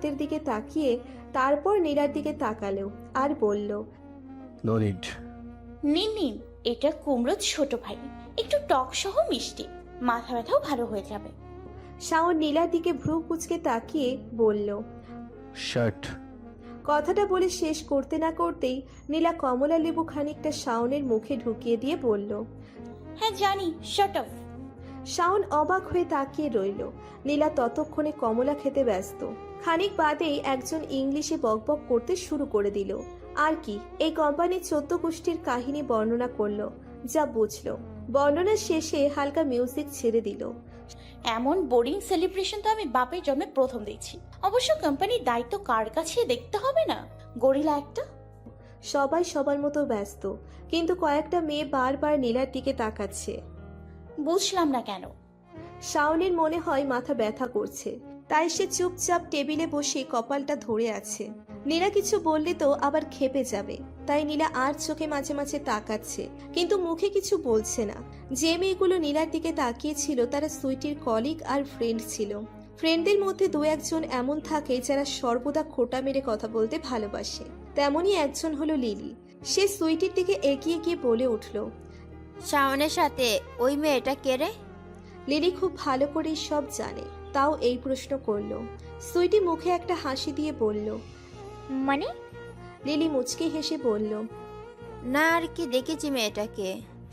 হাতের দিকে তাকিয়ে তারপর নীলার দিকে তাকালো আর বলল, নো নিড। নিন নিন, এটা কুমড়োর ছোট ভাই, একটু টক সহ মিষ্টি, মাথা ব্যথাও ভালো হয়ে যাবে। শাওন নীলার দিকে ভ্রু কুঁচকে তাকিয়ে বলল। শার্ট। কথাটা বলে শেষ করতে না করতেই নীলা কমলা লেবু খানিকটা শাওনের মুখে ঢুকিয়ে দিয়ে বলল। হ্যাঁ জানি, শাট আপ। শাওন অবাক হয়ে তাকিয়ে রইল। নীলা ততক্ষণে কমলা খেতে ব্যস্ত। খানিক বাদেই একজন ইংলিশে বকবক করতে শুরু করে দিল। আর কি, এই কোম্পানির 14 গোষ্ঠীর কাহিনী বর্ণনা করলো, যা বুঝলো। বর্ণনার শেষে হালকা মিউজিক ছেড়ে দিল। এমন বোরিং সেলিব্রেশন তো আমি বাপের জন্মে প্রথম দেখছি। অবশ্য কোম্পানির দায়িত্ব কার কাছে দেখতে হবে না, গরিলা একটা। সবাই সবার মতো ব্যস্ত, কিন্তু কয়েকটা মেয়ে বারবার নীলার দিকে তাকাচ্ছে। বুঝলাম না কেন। শাওনের মনে হয় মাথা ব্যথা করছে, তাই সে চুপচাপ টেবিলে বসে কপালটা ধরে আছে। নীলা কিছু বললে তো আবার ক্ষেপে যাবে, তাই নীলা আর চোখে মাঝে মাঝে তাকাচ্ছে, কিন্তু মুখে কিছু বলছে না। যে মেয়েগুলো নীলার দিকে তাকিয়েছিল তারা সুইটির কলিগ আর ফ্রেন্ড ছিল। ফ্রেন্ডদের মধ্যে দু একজন এমন থাকে যারা সর্বদা খোঁটা মেরে কথা বলতে ভালোবাসে। তেমনই একজন হলো লিলি। সে সুইটির দিকে এগিয়ে গিয়ে বলে উঠল, শাওনের সাথে ওই মেয়েটা কে রে? লিলি খুব ভালো করেই সব জানে, তাও এই প্রশ্ন করলো। সুইটি মুখে একটা হাসি দিয়ে বলল। মানে? লিলি মুচকি হেসে বলল, না আর কি, দেখেছি মেয়েটাকে।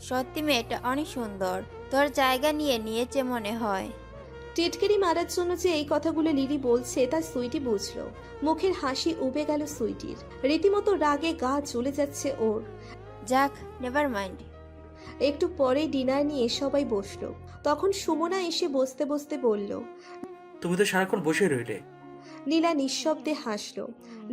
সত্যি মেয়েটা অনেক সুন্দর, তোর জায়গা নিয়ে নিয়েছে মনে হয়। টিটকিরি মারার জন্য যে এই কথাগুলো লিলি বলছে তা সুইটি বুঝলো। মুখের হাসি উবে গেল সুইটির। রীতিমতো রাগে গা জ্বলে যাচ্ছে ওর। যাক, নেভার মাইন্ড। একটু পরেই ডিনার নিয়ে সবাই বসলো। তখন সুমনা এসে বসতে বসতে বলল। তুমি তো সারাক্ষণ বসে রইলে। নীলা নিঃশব্দে হাসলো।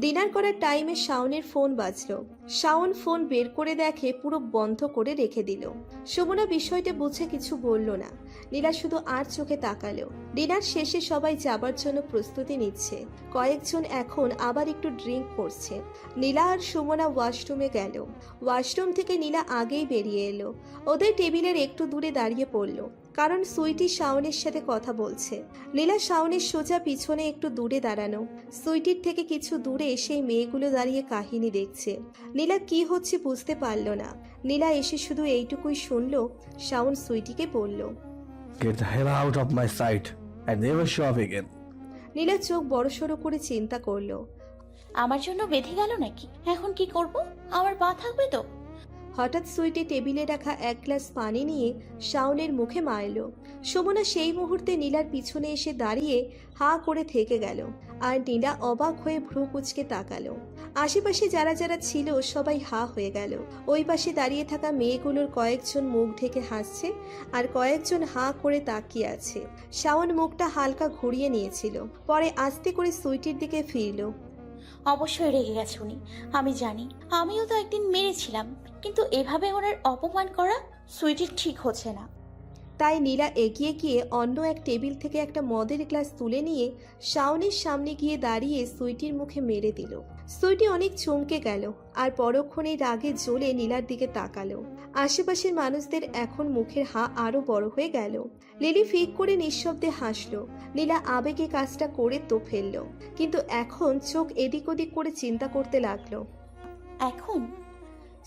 ডিনার করার টাইমে শাওনের ফোন বাজলো। শাওন ফোন বের করে দেখে পুরো বন্ধ করে রেখে দিল। সুমনা বিষয়টা বুঝে কিছু বলল না। নীলা শুধু আর চোখে তাকালো। ডিনার শেষে সবাই যাবার জন্য প্রস্তুতি নিচ্ছে। কয়েকজন এখন আবার একটু ড্রিঙ্ক করছে। নীলা আর সুমনা ওয়াশরুমে গেল। ওয়াশরুম থেকে নীলা আগেই বেরিয়ে এলো। ওদের টেবিলের একটু দূরে দাঁড়িয়ে পড়ল, কারণ সুইটি শাওনের সাথে কথা বলছে। নীলা শাওনের সোজা পিছনে একটু দূরে দাঁড়ানো। সুইটির থেকে কিছু দূরে সেই মেয়েগুলো দাঁড়িয়ে কাহিনী দেখছে। নীলা কি হচ্ছে বুঝতে পারল না। নীলা এসে শুধু এইটুকুই শুনল। শাওন সুইটিকে বলল, Get the hell out of my sight and never show up again. নীলা চোখ বড়সড় করে চিন্তা করল। আমার জন্য বেঁধে গেল নাকি? এখন কি করব? আমার পা থাকবে তো? হঠাৎ সুইটি টেবিলে রাখা এক গ্লাস পানি নিয়ে শাওনের মুখে মারল। সুমনা সেই মুহূর্তে নীলার পিছনে এসে দাঁড়িয়ে হাঁ করে থেকে গেল, আর নীলা অবাক হয়ে ভ্রু কুঁচকে তাকালো। আশেপাশে যারা যারা ছিল সবাই হাঁ হয়ে গেল। ওই পাশে দাঁড়িয়ে থাকা মেয়েগুলোর কয়েকজন মুখ ঢেকে হাসছে, আর কয়েকজন হাঁ করে তাকিয়ে আছে। শাওন মুখটা হালকা ঘুরিয়ে নিয়েছিল, পরে আস্তে করে সুইটির দিকে ফিরল। অবশ্যই রেগে গেছে উনি, আমি জানি। আমিও তো একদিন মেরেছিলাম, কিন্তু এভাবে ওনার অপমান করা সুইটির ঠিক হচ্ছে না। তাই নীলা এগিয়ে গিয়ে অন্য এক টেবিল থেকে একটা মদের গ্লাস তুলে নিয়ে শাওনের সামনে গিয়ে দাঁড়িয়ে সুইটির মুখে মেরে দিল। সুইটি অনেক চমকে গেল, আর পরক্ষণে রাগে জ্বলে নীলার দিকে তাকালো। আশেপাশের মানুষদের এখন মুখের হাঁ আরো বড় হয়ে গেল। লিলি ফিক করে নিঃশব্দে হাসলো। নীলা আবেগে কাজটা করে তো ফেললো, কিন্তু এখন চোখ এদিক ওদিক করে চিন্তা করতে লাগলো। এখন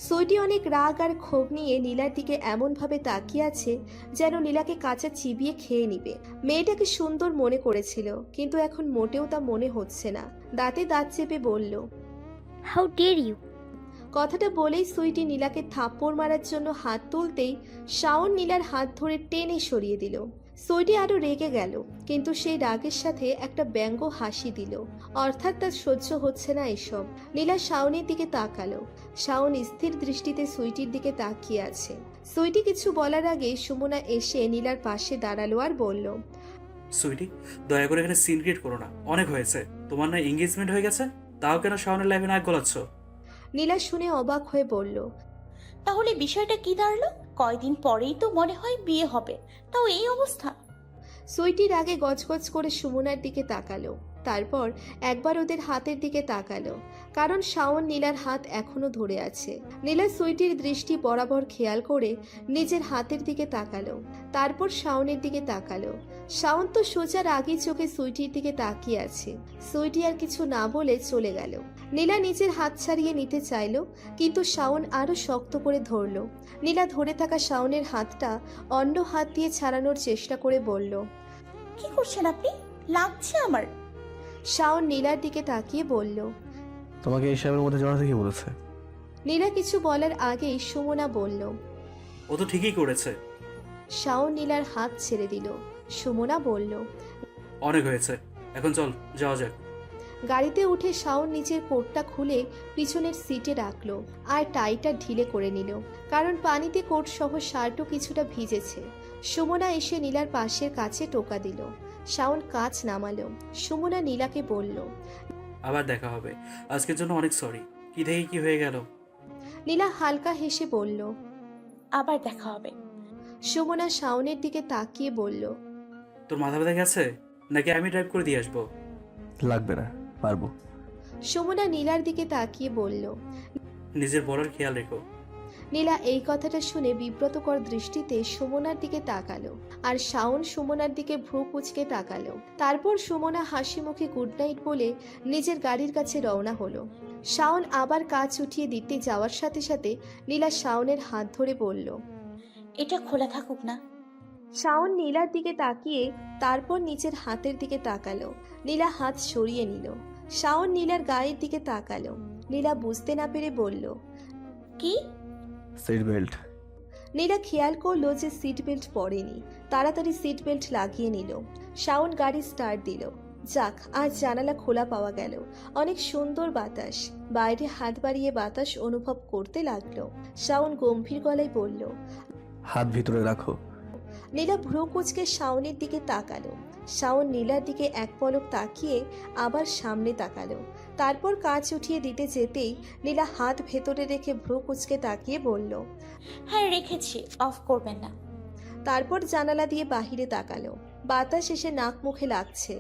সুইটি অনেক রাগ আর ক্ষোভ নিয়ে নীলার দিকে এমনভাবে তাকিয়ে আছে যেন নীলাকে কাঁচা চিবিয়ে খেয়ে নিবে। মেয়েটাকে সুন্দর মনে করেছিল, কিন্তু এখন মোটেও তা মনে হচ্ছে না। দাঁতে দাঁত চেপে বলল, হাউ ডেয়ার ইউ। কথাটা বলেই সুইটি নীলাকে থাপ্পড় মারার জন্য হাত তুলতেই শাওন নীলার হাত ধরে টেনে সরিয়ে দিল। সুইটি আরো রেগে গেল, কিন্তু সেই রাগের সাথে একটা ব্যঙ্গ হাসি দিল। অর্থাৎ তার সহ্য হচ্ছে না এসব। নীলা শাওনের দিকে তাকালো। শাওন স্থির দৃষ্টিতে সুইটির দিকে তাকিয়ে আছে। সুইটি কিছু বলার আগে সুমনা এসে নীলার পাশে দাঁড়ালো আর বলল, সুইটি, দয়া করে এখানে সিন ক্রিয়েট করো না, অনেক হয়েছে। তোমার না এঙ্গেজমেন্ট হয়ে গেছে, তাও কেন শাওনের লাইফে নাক গলাচ্ছ? নীলা শুনে অবাক হয়ে বলল, তাহলে বিষয়টা কি দাঁড়ালো? কয়দিন পরেই তো মনে হয় বিয়ে হবে, তাও এই অবস্থা। সুইটির আগে গজগজ করে সুমনার দিকে তাকালো। তারপর একবার ওদের হাতের দিকে তাকালো, কারণ শাওন নীলার হাত এখনো ধরে আছে। নীলা সুইটির দৃষ্টি বরাবর খেয়াল করে নিজের হাতের দিকে তাকালো, তারপর শাওনের দিকে তাকালো। শাওন তো সোজা রাগী চোখে সুইটির দিকে তাকিয়ে আছে। সুইটি আর কিছু না বলে চলে গেল। নীলা নিজের হাত ছাড়িয়ে নিতে চাইলো, কিন্তু শাওন আরো শক্ত করে ধরলো। নীলা ধরে থাকা শাওনের হাতটা অন্য হাত দিয়ে ছাড়ানোর চেষ্টা করে বলল, কি করছেন আপনি? লাগছে আমার। শাওন নীলার দিকে তাকিয়ে বলল। তোমাকে এইসবের মধ্যে জড়াতে কি বলেছে? নীলা কিছু বলার আগেই সুমনা বলল। ও তো ঠিকই করেছে। শাওন নীলার হাত ছেড়ে দিল। সুমনা বলল। অনেক হয়েছে, এখন চল যাওয়া যাক। গাড়িতে উঠে শাওন নিজের কোটটা খুলে পিছনের সিটে রাখলো আর টাইটা ঢিলে করে নিল, কারণ পানিতে কোট সহ শার্টও কিছুটা ভিজেছে। সুমনা এসে নীলার পাশের কাছে টোকা দিল। শাওন কাঁচ নামালো। সুমনা নীলাকে বলল। আবার দেখা হবে, আজকের জন্য অনেক সরি। কি থেকে কি হয়ে গেল? নীলা হালকা হেসে বলল। আবার দেখা হবে। সুমনা শাওনের দিকে তাকিয়ে বলল। তোর মাথা ব্যথা গেছে নাকি আমি ড্রাইভ করে দিয়ে আসবো? লাগবে না, পারবো। সুমনা নীলার দিকে তাকিয়ে বলল। নিজের বলার খেয়াল রেখো। নীলা এই কথাটা শুনে বিব্রতকর দৃষ্টিতে সুমনার দিকে তাকালো, আর শাওন সুমনার দিকে ভ্রু কুঁচকে তাকালো। তারপর সুমনা হাসি মুখে গুড নাইট বলে নিজের গাড়ির কাছে রওনা হলো। শাওন আবার কাঁচ উঠিয়ে দিতে যাওয়ার সাথে সাথে নীলা শাওনের হাত ধরে বলল। এটা খোলা থাকুক না। শাওন নীলার দিকে তাকিয়ে তারপর নিচের হাতের দিকে তাকালো। নীলা হাত সরিয়ে নিল। শাওন নীলার গায়ের দিকে তাকালো। নীলা বুঝতে না পেরে বলল। কি? Seat belt. নীলা খেয়াল করলো যে সিট বেল্ট পরেনি। তাড়াতাড়ি সিট বেল্ট লাগিয়ে নিল। শাওন গাড়ি স্টার্ট দিল। যাক, আজ জানালা খোলা পাওয়া গেল। অনেক সুন্দর বাতাস। বাইরে হাত বাড়িয়ে বাতাস অনুভব করতে লাগলো। শাওন গম্ভীর গলায় বলল। হাত ভিতরে রাখো। নীলা ভ্রু কুঁচকে শাওনের দিকে তাকালো। শাওন নীলার দিকে এক পলক তাকিয়ে আবার সামনে তাকালো। তারপর কাঁচ উঠিয়ে দিতে যেতেই নীলা হাত ভেতরে রেখে ভ্রু কুঁচকে তাকিয়ে বলল। হ্যাঁ রেখেছি, অফ করবেন না। তারপর জানালা দিয়ে বাহিরে তাকালো। বাতাস এসে নাক মুখে লাগছে।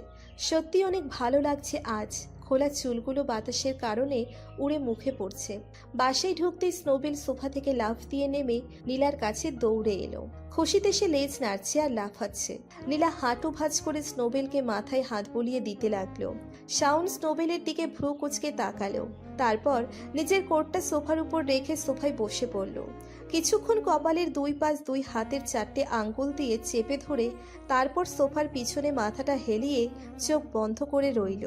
সত্যি অনেক ভালো লাগছে আজ। খোলা চুলগুলো বাতাসের কারণে উড়ে মুখে পড়ছে। বাসায় ঢুকতেই স্নোবেল সোফা থেকে লাফ দিয়ে নেমে নীলার কাছে দৌড়ে এলো। খুশিতে সে লেজ নাড়ছে আর লাফাচ্ছে। নীলা হাঁটু ভাঁজ করে স্নোবেলকে মাথায় হাত বুলিয়ে দিতে লাগলো। শাওন স্নোবেলের দিকে ভ্রু কুঁচকে তাকালো। তারপর নিজের কোটটা সোফার উপর রেখে সোফায় বসে পড়ল। কিছুক্ষণ কপালের দুই পাশ দুই হাতের 4টে আঙ্গুল দিয়ে চেপে ধরে তারপর সোফার পিছনে মাথাটা হেলিয়ে চোখ বন্ধ করে রইল।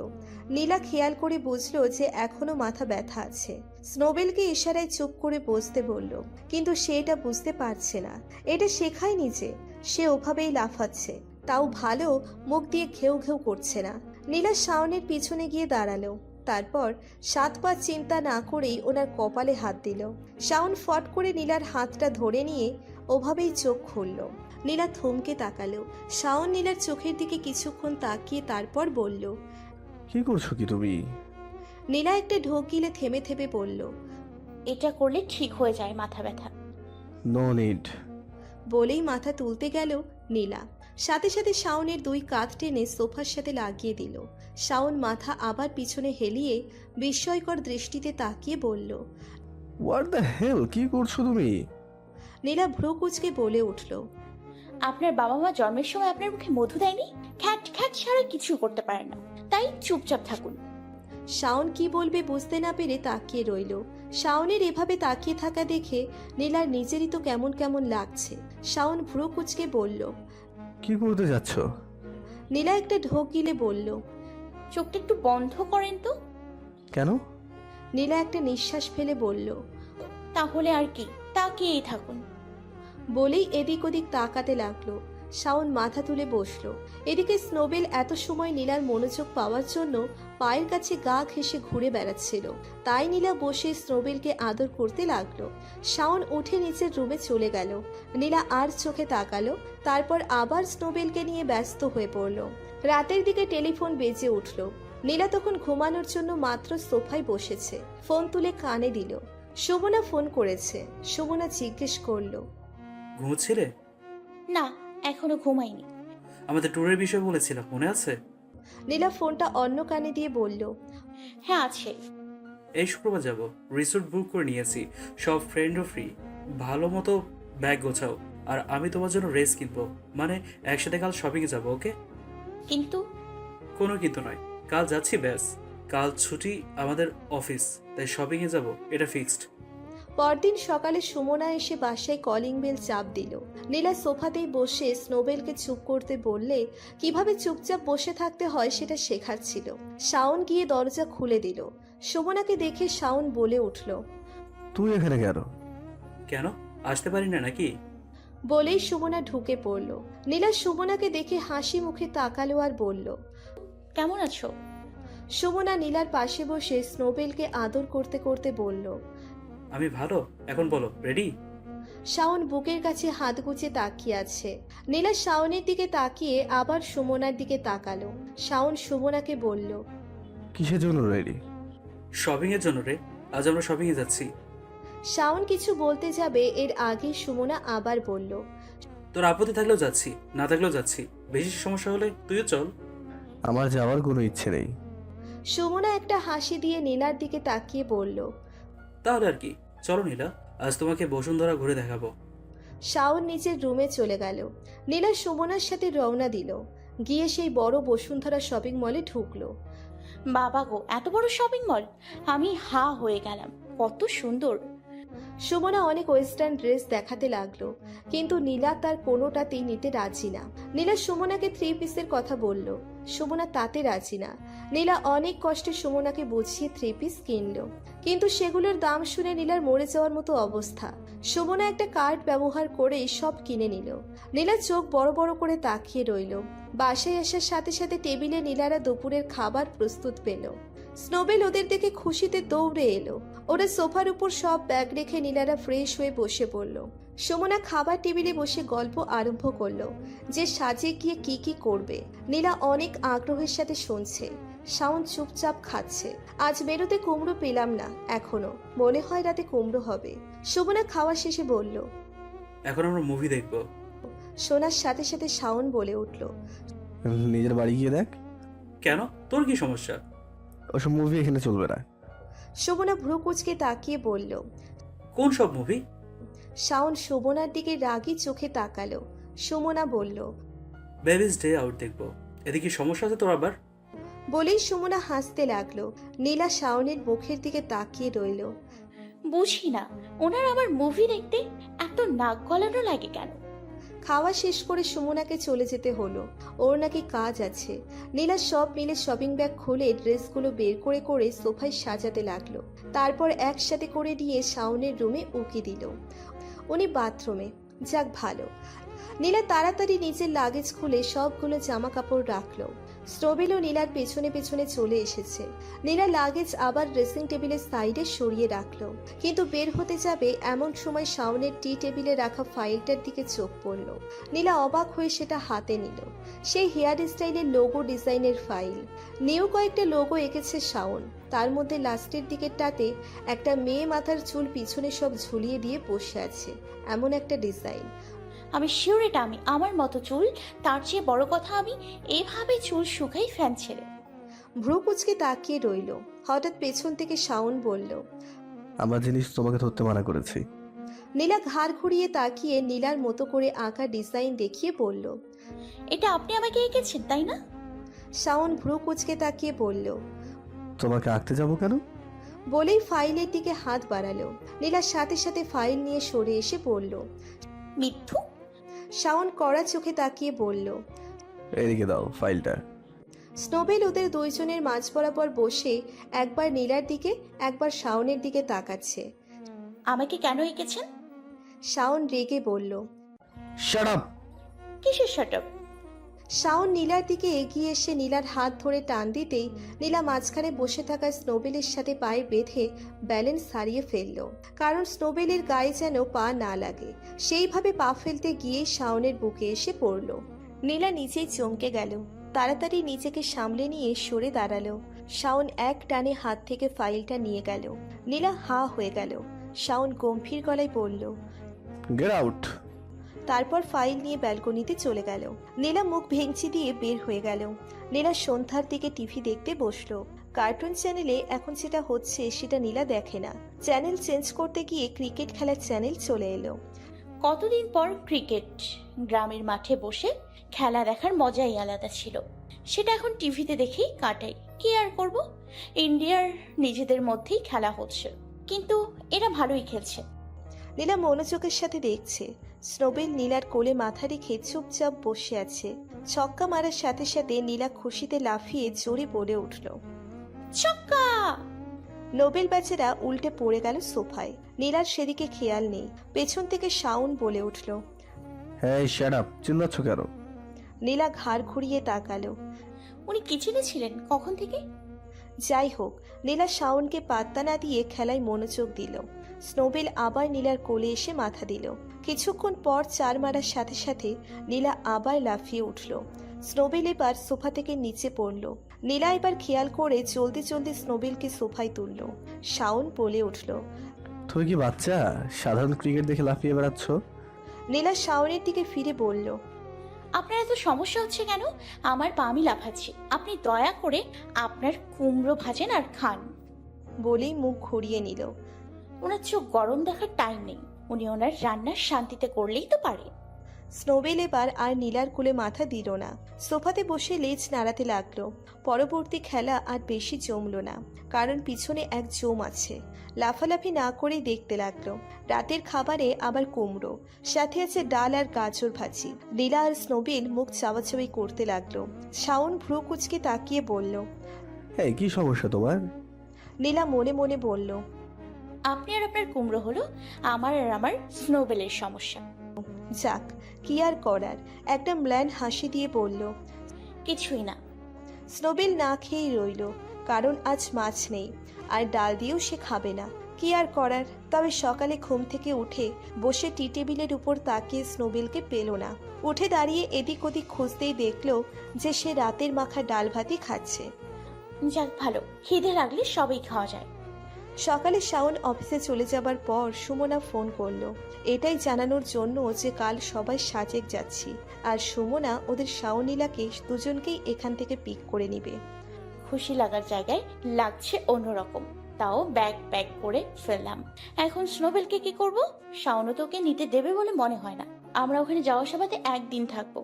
নীলা খেয়াল করে বুঝলো যে এখনো মাথা ব্যথা আছে। স্নোবেলকে ইশারায় চুপ করে বসতে বলল, কিন্তু সে এটা বুঝতে পারছে না। এটা শেখায়নি যে সে ওভাবেই লাফাচ্ছে, তাও ভালো মুখ দিয়ে ঘেউ ঘেউ করছে না। নীলা শাওনের পিছনে গিয়ে দাঁড়ালো। তারপর 7 পা চিন্তা না করেই ওনার কপালে হাত দিল। শাওন ফট করে নীলার হাতটা ধরে নিয়ে ওভাবেই চোখ খুলল। নীলা থমকে তাকালো। শাওন নীলার চোখের দিকে কিছুক্ষণ তাকিয়ে তারপর বলল। কি করছো কি তুমি? নীলা একটা ঢোক গিলে থেমে থেমে বলল। এটা করলে ঠিক হয়ে যায় মাথা ব্যথা। No need. বলেই মাথা তুলতে গেল নীলা। সাথে সাথে শাওনের 2 কাঁধ টেনে সোফার সাথে লাগিয়ে দিল। শাওন মাথা আবার পিছনে হেলিয়ে বিস্ময়কর দৃষ্টিতে তাকিয়ে বলল। হোয়াট দ্য হেল, কি করছো তুমি? নীলা ভ্রু কুঁচকে বলে উঠল। আপনার বাবা মা জন্মের সময় আপনার মুখে মধু দেয়নি? খ্যাট খ্যাট ছাড়া কিছু করতে পারে না, তাই চুপচাপ থাকুন। শাওন কি বলবে বুঝতে না পেরে তাকিয়ে রইল। শাওনের এভাবে তাকিয়ে থাকা দেখে নীলার নিজেরই তো কেমন কেমন লাগছে। শাওন ভ্রু কুঁচকে বলল। কি করতে যাচ্ছ? নীলা একটা ঢোক গিলে বলল। চোখটা একটু বন্ধ করেন তো। কেন? নীলা একটা নিঃশ্বাস ফেলে বলল। তাহলে আর কি, তাকিয়েই থাকুন। বলেই এদিক ওদিক তাকাতে লাগলো। শাওন মাথা তুলে বসলো। এদিকে স্নোবেল এত সময় নীলার মনোযোগ পাওয়ার জন্য পায়ের কাছে গা ঘেঁষে ঘুরে বেড়াচ্ছিল। তাই নীলা বসে স্নোবেলকে আদর করতে লাগলো। শাওন উঠে নিচের রুমে চলে গেল। নীলা আর চোখে তাকালো। তারপর আবার স্নোবেলকে নিয়ে ব্যস্ত হয়ে পড়ল। রাতের দিকে টেলিফোন বেজে উঠল। নীলা তখন ঘুমানোর জন্য মাত্র সোফায় বসেছে। ফোন তুলে কানে দিল। সুমনা ফোন করেছে। সুমনা জিজ্ঞেস করলো। ঘুমোচ্ছিলে? না, এখনো ঘুমাইনি। আমাদের ট্যুরের বিষয় বলেছিলাম, মনে আছে? নীলা ফোনটা অন্য কানে দিয়ে বলল, হ্যাঁ আছে। এই শুক্রবার যাব, রিসোর্ট বুক করে নিয়েছি, সব ফ্রেন্ডও ফ্রি। ভালো মতো ব্যাগ গোছাও, আর আমি তোমার জন্য ড্রেস কিনবো, মানে একসাথে কাল শপিংয়ে যাবো, ওকে? কিন্তু কোনো কিন্তু নয়, কাল যাচ্ছি ব্যাস। কাল ছুটি আমাদের অফিস, তাই শপিংয়ে যাব, এটা ফিক্সড। পরদিন সকালে সুমনা এসে বাসায় কলিং বেল চাপ দিল। নীলা সোফাতেই বসে স্নোবেলকে চুপ করতে বললে কিভাবে চুপচাপ বসে থাকতে হয় সেটা শেখাচ্ছিল। শাওন গিয়ে দরজা খুলে দিল। সুমনাকে দেখে শাওন বলে উঠল, তুই এখানে কেন? কেন আসতে পারি না নাকি? বলেই সুমনা ঢুকে পড়ল। নীলা সুমনাকে দেখে হাসি মুখে তাকালো আর বলল, কেমন আছো? সুমনা নীলার পাশে বসে স্নোবেলকে আদর করতে করতে বলল, আমি ভালো, এখন বলো, রেডি? শাওন বুকের কাছে হাত গুজে তাকিয়ে আছে। নীলা শাওনের দিকে তাকিয়ে আবার সুমনার দিকে তাকালো। শাওন সুমনাকে বলল, কিসের জন্য রেডি? শপিংয়ের জন্য রে, আজ আমরা শপিংয়ে যাচ্ছি। শাওন কিছু বলতে যাবে এর আগে সুমনা আবার বলল, তোর আপত্তি থাকলেও যাচ্ছি, না থাকলেও যাচ্ছি। বেশি সমস্যা হলে তুইও চল। আমার যাওয়ার কোনো ইচ্ছে নেই। সুমনা একটা হাসি দিয়ে নীলার দিকে তাকিয়ে বলল। তাহলে আর কি, চলো নীলা, আজ তোমাকে বসুন্ধরা ঘুরে দেখাবো। শাওন নিজের রুমে চলে গেল। নীলা সুমনার সাথে রওনা দিল। গিয়ে সেই বড় বসুন্ধরা শপিং মলে ঢুকলো। বাবা গো, এত বড় শপিং মল! আমি হা হয়ে গেলাম, কত সুন্দর। সুমনা অনেক ওয়েস্টার্ন ড্রেস দেখাতে লাগলো, কিন্তু নীলা তার কোনোটাতেই নিতে রাজি না। নীলা সুমনাকে 3 পিসের কথা বলল, সুমনা তাতে রাজি না। নীলা অনেক কষ্টে সুমনাকে বুঝিয়ে 3 পিস কিনলো, কিন্তু সেগুলোর দাম শুনে নীলার মরে যাওয়ার মতো অবস্থা। সুমনা একটা কার্ড ব্যবহার করে সব কিনে নিল। নীলা চোখ বড় বড় করে তাকিয়ে রইল। বাসায় আসার সাথে সাথে টেবিলে নীলারা দুপুরের খাবার প্রস্তুত পেল। স্নোবেল ওদের দেখে খুশিতে দৌড়ে এলো। ওরা সোফার উপর সব ব্যাগ রেখে নীলারা ফ্রেশ হয়ে বসে পড়ল। সুমনা খাবার টেবিলে বসে গল্প আরম্ভ করলো যে সাজে গিয়ে কি কি করবে। নীলা অনেক আগ্রহের সাথে শুনছে। শাওন চুপচাপ খাচ্ছে। আজ মেরুতে কুমড়ো পেলাম না এখনো, মনে হয় রাতে কুমড়ো হবে। সুমনা খাওয়া শেষে বলল, এখন আমরা মুভি দেখবো। শোনার সাথে সাথে শাওন বলে উঠল, নিজের বাড়ি গিয়ে দেখ। কেন, তোর কি সমস্যা? ওসব মুভি এখানে চলবে না। সুমনা ভ্রু কুচকে তাকিয়ে বলল। কোন সব মুভি? শাওন সুমনার দিকে রাগী চোখে তাকালো। সুমনা বলল, বেবিস ডে আউট দেখবো। এদিকে সমস্যা আছে তোর আবার? বলেই সুমনা হাসতে লাগলো। নীলা শাওনের মুখের দিকে তাকিয়ে রইল। বুঝি না, ওনার আবার মুভি দেখতে এত নাক গলানো লাগে কেন? খাওয়া শেষ করে সুমনাকে চলে যেতে হলো। ওর নাকি কাজ আছে। নীলা সব মিলে শপিং ব্যাগ খুলে ড্রেসগুলো বের করে করে সোফায় সাজাতে লাগলো। তারপর একসাথে করে নিয়ে শাওনের রুমে উকি দিল। উনি বাথরুমে। যাক ভালো। নীলা তাড়াতাড়ি নিজের লাগেজ খুলে সবগুলো জামা কাপড় রাখলো। স্টোবেলও নীলার পেছনে পেছনে চলে এসেছে। নীলা লাগেজ আবার ড্রেসিং টেবিলের সাইডে সরিয়ে রাখলো, কিন্তু বের হতে যাবে এমন সময় শাওনের টি টেবিলে রাখা ফাইলটার দিকে চোখ পড়ল। নীলা অবাক হয়ে সেটা হাতে নিল। সেই হেয়ার স্টাইলের লোগো ডিজাইনের ফাইল। নিউ কয়েকটা লোগো এঁকেছে শাওন। তার মধ্যে লাস্টের দিকেরটাতে একটা মেয়ে মাথার চুল পিছনে সব ঝুলিয়ে দিয়ে বসে আছে, এমন একটা ডিজাইন। আমি শিওর এটা আমি, আমার মতো চুল। তার চেয়ে বড় কথা, আমি এভাবে চুল শুকাই ফ্যান ছেড়ে। ভ্রু কুচকে তাকিয়ে রইল। হঠাৎ পেছন থেকে শাওন বলল, আমার জিনিস তোমাকে ধরতে মানা করেছি। নীলা ঘাড় ঘুরিয়ে তাকিয়ে নীলার মতো করে আঁকা ডিজাইন দেখিয়ে বলল। এটা আপনি আমাকে এঁকেছেন, তাই না? শাওন ভ্রু কুচকে তাকিয়ে বলল। তোমাকে আঁকতে যাবো কেন? বলেই ফাইলের দিকে হাত বাড়ালো। নীলার সাথে সাথে ফাইল নিয়ে সরে এসে পড়ল। মিথ্যু! শাওন কড়া চোখে তাকিয়ে বলল। এদিকে দাও ফাইলটা। স্নোবেল ওদের দুইজনের মাঝ বরাবর বসে একবার নীলার দিকে একবার শাওনের দিকে তাকাচ্ছে। আমাকে কেন এঁকেছেন? শাওন রেগে বলল। Shut up! কিসের শাট আপ? শাওন নীলার দিকে এগিয়ে এসে নীলার হাত ধরে টান দিতেই নীলা মাঝখানে বসে থাকা স্নোবেলের সাথে পায়ে বেঁধে ব্যালেন্স হারিয়ে ফেলল। কারণ স্নোবেলের গায়ে যেন পা না লাগে। সেইভাবে পা ফেলতে গিয়ে শাওনের বুকে এসে পড়ল। নীলা নিচেই চমকে গেল। তাড়াতাড়ি নিজেকে সামলে নিয়ে সরে দাঁড়ালো। শাওন এক টানে হাত থেকে ফাইলটা নিয়ে গেল। নীলা হা হয়ে গেল। শাওন গম্ভীর গলায় বলল, গেট আউট! তারপর ফাইল নিয়ে ব্যালকনিতে চলে গেল। নীলা মুখ ভেঙচি দিয়ে বের হয়ে গেল। নীলা সন্ধ্যার দিকে টিভি দেখতে বসলো। কার্টুন চ্যানেলে এখন যেটা হচ্ছে সেটা নীলা দেখে না। চ্যানেল চেঞ্জ করতে গিয়ে ক্রিকেট খেলার চ্যানেল চলে এলো। কতদিন পর ক্রিকেট। গ্রামের মাঠে বসে খেলা দেখার মজাই আলাদা ছিল। সেটা এখন টিভিতে দেখেই কাটাই। কি আর করব, ইন্ডিয়ার নিজেদের মধ্যেই খেলা হচ্ছে, কিন্তু এরা ভালোই খেলছে। নীলা মনোযোগের সাথে দেখছে। স্নোবেল নীলার কোলে মাথা রেখে চুপচাপ বসে আছে। ছক্কা মারার সাথে সাথে নীলা খুশিতে লাফিয়ে জোরে বলে উঠল, ছক্কা! নোবেল বেচারা উল্টে পড়ে গেল সোফায়। নীলার সেদিকে খেয়াল নেই। পেছন থেকে শাওন বলে উঠল, হ্যাঁ শাট আপ, চিল্লাচ্ছ কেন? নীলা ঘাড় ঘুরিয়ে তাকালো। উনি কিচেনে ছিলেন কখন থেকে? যাই হোক, নীলা শাওনকে পাত্তা না দিয়ে খেলায় মনোযোগ দিল। স্নোবেল আবার নীলার কোলে এসে মাথা দিল। কিছুক্ষণ পর চার মারার সাথে সাথে নীলা আবার লাফিয়ে উঠল। স্নোবেল এবার সোফা থেকে নিচে পড়ল। নীলা এবার খেয়াল করে জলদি জলদি স্নোবেলকে সোফায় তুলল। শাওন বলে উঠল, তুমি কি বাচ্চা? সাধারণ ক্রিকেট দেখে লাফিয়ে বেড়াচ্ছ? নীলা শাওনের দিকে ফিরে বলল, আপনার এত সমস্যা হচ্ছে কেন? আমার পা আমি লাফাচ্ছি, আপনি দয়া করে আপনার কুমড়ো ভাজেন আর খান। বলেই মুখ ঘুরিয়ে নিল। ওনার চোখ গরম দেখার টাইম নেই, উনি ওনার রান্নার শান্তিতে করলেই তো পারে। স্নোবেল এবার আর নীলার কোলে মাথা দিল না। সোফাতে বসে লেজ নাড়াতে লাগলো। পরবর্তী খেলা আর বেশি জমল না, কারণ পিছনে এক জম আছে। লাফালাফি না করেই দেখতে লাগলো। রাতের খাবারে আবার কুমড়ো, সাথে আছে ডাল আর গাজর ভাজি। নীলা আর স্নোবেল মুখ চাওয়াচাওয়ি করতে লাগলো। শাওন ভ্রু কুচকে তাকিয়ে বলল, এই কি সমস্যা তোমার? নীলা মনে মনে বলল, আপনি আর আপনার কুমড়ো হলো আমার আর আমার স্নোবেলের সমস্যা। যাক, কি আর করার। একটা ম্লান হাসি দিয়ে বলল, কিছুই না। স্নোবেল না খেয়েই রইল, কারণ আজ মাছ নেই আর ডাল দিয়েও সে খাবে না। কি আর করার। তবে সকালে ঘুম থেকে উঠে বসে টি টেবিলের উপর তাকিয়ে স্নোবেলকে পেল না। উঠে দাঁড়িয়ে এদিক ওদিক খুঁজতেই দেখল যে সে রাতের মাখা ডাল ভাতই খাচ্ছে। যাক ভালো, খিদে লাগলে সবই খাওয়া যায়। সকালে শাওন অফিসে চলে যাবার পর সুমনা ফোন করলো, এটাই জানানোর জন্য যে কাল সবাই সাজেক যাচ্ছি, আর সুমনা ওদের শাওনীলাকে দুজনকেই এখান থেকে পিক করে নিবে। খুশি লাগার জায়গায় লাগছে অন্যরকম। তাও ব্যাগ প্যাক করে ফেললাম। এখন স্নোবেলকে কি করব? শাওনও তোকে নিতে দেবে বলে মনে হয় না। আমরা ওখানে যাওয়ার সাথে একদিন থাকবো।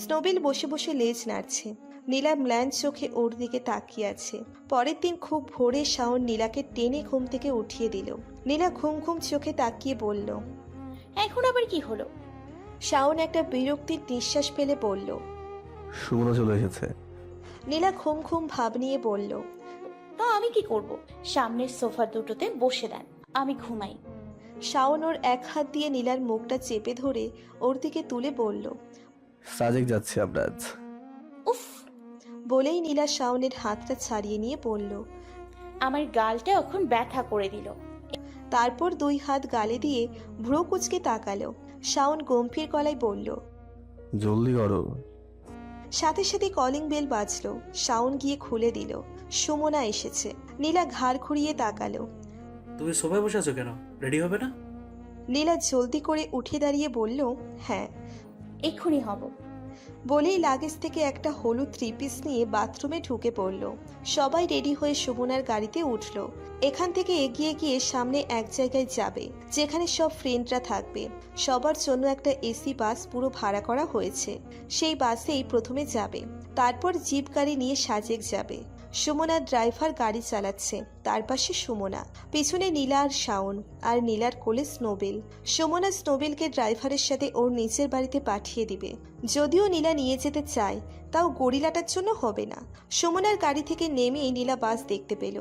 স্নোবেল বসে বসে লেজ নাড়ছে। নীলা ম্লান চোখে ওর দিকে তাকিয়ে আছে। পরের দিন খুব ভোরে শাওন নীলাকে টেনে ঘুম থেকে উঠিয়ে দিল। নীলা ঘুম ঘুম চোখে তাকিয়ে বলল, এখন আবার কি হলো? শাওন একটা বিরক্তির নিঃশ্বাস ফেলে বলল, সুমনা চলে এসেছে। নীলা ঘুম ঘুম ভাব নিয়ে বলল, তা আমি কি করব? সামনের সোফা দুটোতে বসে দেন, আমি ঘুমাই। শাওন ওর এক হাত দিয়ে নীলার মুখটা চেপে ধরে ওর দিকে তুলে বলল, সাজেক যাচ্ছি আমরা আজ। উফ! বলেই নীলা শাওনের হাতটা ছাড়িয়ে নিয়ে বলল। আমার গালটা এখন ব্যথা করে দিল। তারপর দুই হাত গালে দিয়ে ভ্রু কুচকে তাকালো। শাওন গম্ভীর গলায় বলল, জলদি করো। সাথে সাথে কলিং বেল বাজলো। শাওন গিয়ে খুলে দিল। সুমনা এসেছে। নীলা ঘাড় ঘুরিয়ে তাকালো। তুমি সোফায় বসে আছো কেন? রেডি হবে না? নীলা জলদি করে উঠে দাঁড়িয়ে বলল, হ্যাঁ। এক্ষুনি হব। বলেই লাগেজ থেকে একটা হলুদ 3 পিস নিয়ে বাথরুমে ঢুকে পড়ল। সবাই রেডি হয়ে সুমনার গাড়িতে উঠল। এখান থেকে এগিয়ে গিয়ে সামনে এক জায়গায় যাবে, যেখানে সব ফ্রেন্ডরা থাকবে। সবার জন্য একটা এসি বাস পুরো ভাড়া করা হয়েছে। সেই বাসেই প্রথমে যাবে, তারপর জিপ গাড়ি নিয়ে সাজেক যাবে। সুমনার ড্রাইভার গাড়ি চালাচ্ছে, তার পাশে সুমনা, পিছনে নীলা আর শাওন, আর নীলার কোলে স্নোবেল। সুমনা স্নোবেলকে ড্রাইভারের সাথে ওর নিচের বাড়িতে পাঠিয়ে দিবে। যদিও নীলা নিয়ে যেতে চায়, তাও গরিলাটার জন্য হবে না। সুমনার গাড়ি থেকে নেমেই নীলা বাস দেখতে পেল।